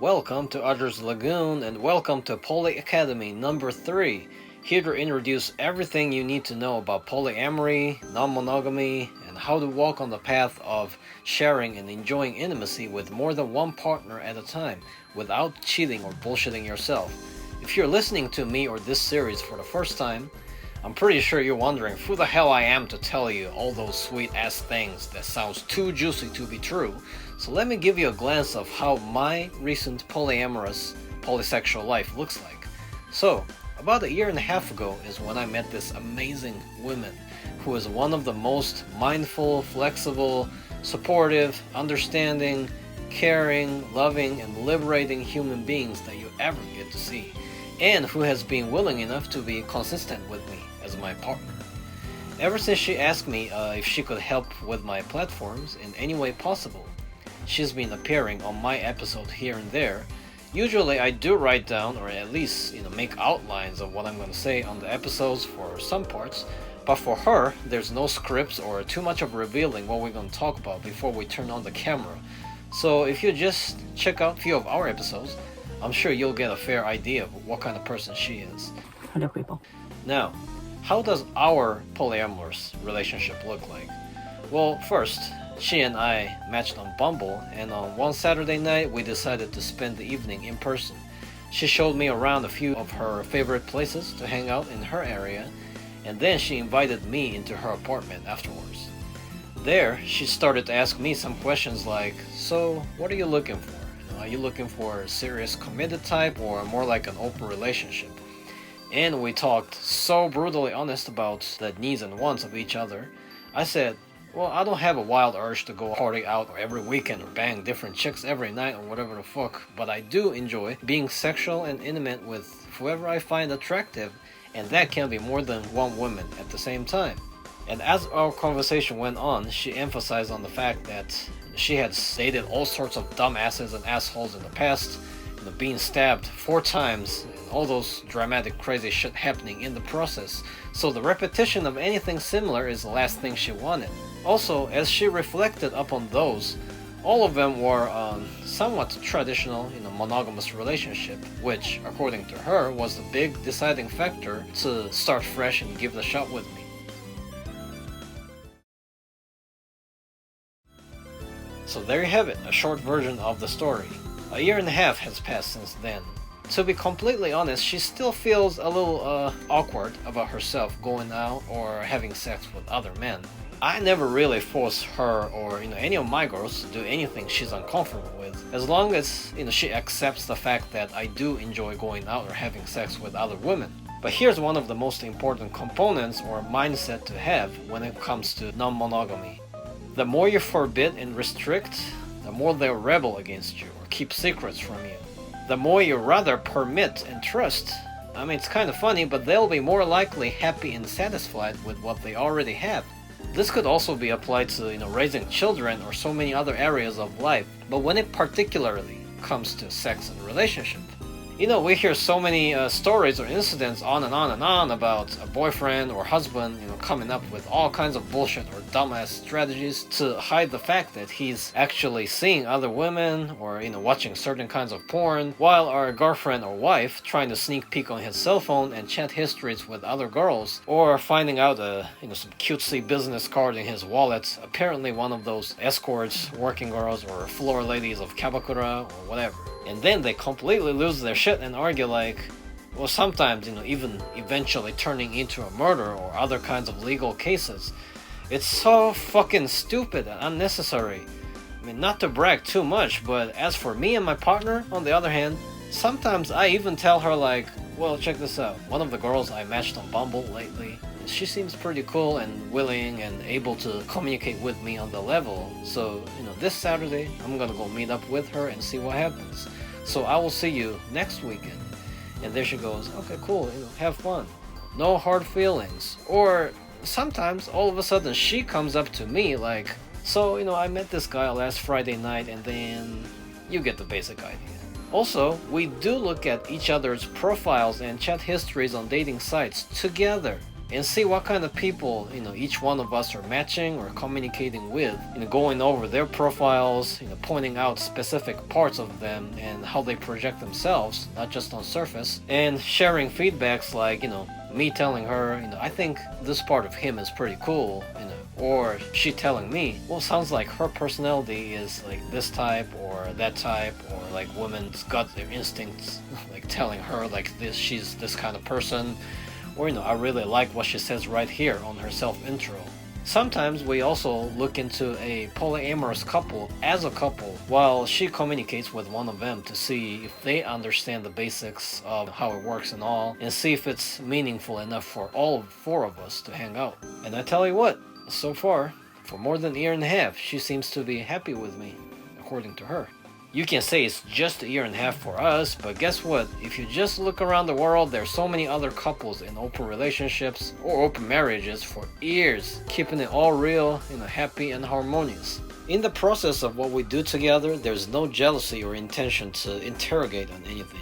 Welcome to Azure's Lagoon and welcome to PolyAcademy number 3. Here to introduce everything you need to know about polyamory, non-monogamy, and how to walk on the path of sharing and enjoying intimacy with more than one partner at a time without cheating or bullshitting yourself. If you're listening to me or this series for the first time, I'm pretty sure you're wondering who the hell I am to tell you all those sweet ass things that sounds too juicy to be true. So let me give you a glance of how my recent polyamorous polysexual life looks like. So, about a year and a half ago is when I met this amazing woman who is one of the most mindful, flexible, supportive, understanding, caring, loving, and liberating human beings that you ever get to see, and who has been willing enough to be consistent with me as my partner. Ever since she asked me if she could help with my platforms in any way possible, she's been appearing on my episode here and there. Usually I do write down or at least make outlines of what I'm going to say on the episodes for some parts, but for her there's no scripts or too much of revealing what we're going to talk about before we turn on the camera. So if you just check out a few of our episodes, I'm sure you'll get a fair idea of what kind of person she is. Hello, people. Now, how does our polyamorous relationship look like? Well, first, she and I matched on Bumble, and on one Saturday night we decided to spend the evening in person. She showed me around a few of her favorite places to hang out in her area, and then she invited me into her apartment afterwards. There, she started to ask me some questions like, so what are you looking for? Are you looking for a serious committed type or more like an open relationship? And we talked so brutally honest about the needs and wants of each other. I said, well, I don't have a wild urge to go party out every weekend or bang different chicks every night or whatever the fuck, but I do enjoy being sexual and intimate with whoever I find attractive, and that can be more than one woman at the same time. And as our conversation went on, she emphasized on the fact that she had dated all sorts of dumbasses and assholes in the past, being stabbed 4 times, and all those dramatic crazy shit happening in the process. So the repetition of anything similar is the last thing she wanted. Also, as she reflected upon those, all of them were somewhat traditional monogamous relationship, which, according to her, was the big deciding factor to start fresh and give it a shot with me. So there you have it, a short version of the story. A year and a half has passed since then. To be completely honest, she still feels a little awkward about herself going out or having sex with other men. I never really force her or any of my girls to do anything she's uncomfortable with, as long as she accepts the fact that I do enjoy going out or having sex with other women. But here's one of the most important components or mindset to have when it comes to non-monogamy. The more you forbid and restrict, the more they'll rebel against you or keep secrets from you. The more you rather permit and trust, it's kind of funny, but they'll be more likely happy and satisfied with what they already have. This could also be applied to raising children or so many other areas of life, but when it particularly comes to sex and relationship, we hear so many stories or incidents on and on and on about a boyfriend or husband, coming up with all kinds of bullshit or dumbass strategies to hide the fact that he's actually seeing other women or, watching certain kinds of porn, while our girlfriend or wife trying to sneak peek on his cell phone and chat histories with other girls, or finding out some cutesy business card in his wallet, apparently one of those escorts, working girls, or floor ladies of Kabakura or whatever. And then they completely lose their shit and argue like, well, sometimes, even eventually turning into a murder or other kinds of legal cases. It's so fucking stupid and unnecessary. Not to brag too much, but as for me and my partner, on the other hand, sometimes I even tell her like, well, check this out. One of the girls I matched on Bumble lately, she seems pretty cool and willing and able to communicate with me on the level. So, this Saturday, I'm gonna go meet up with her and see what happens. So I will see you next weekend. And there she goes, okay, cool, have fun. No hard feelings. Or sometimes, all of a sudden, she comes up to me like, so, I met this guy last Friday night, and then you get the basic idea. Also, we do look at each other's profiles and chat histories on dating sites together. and see what kind of people each one of us are matching or communicating with, going over their profiles, pointing out specific parts of them and how they project themselves, not just on surface, and sharing feedbacks like me telling her, I think this part of him is pretty cool, or she telling me, well, sounds like her personality is like this type or that type, or like women's gut instincts like telling her like this, she's this kind of person, or I really like what she says right here on her self-intro. Sometimes we also look into a polyamorous couple as a couple while she communicates with one of them to see if they understand the basics of how it works and all, and see if it's meaningful enough for all four of us to hang out. And I tell you what, so far, for more than a year and a half, she seems to be happy with me, according to her. You can say it's just a year and a half for us, but guess what? If you just look around the world, there's so many other couples in open relationships or open marriages for years, keeping it all real, happy and harmonious. In the process of what we do together, there's no jealousy or intention to interrogate on anything.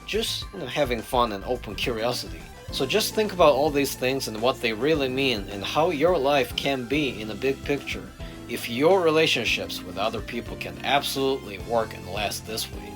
Just, having fun and open curiosity. So just think about all these things and what they really mean and how your life can be in a big picture if your relationships with other people can absolutely work and last this way.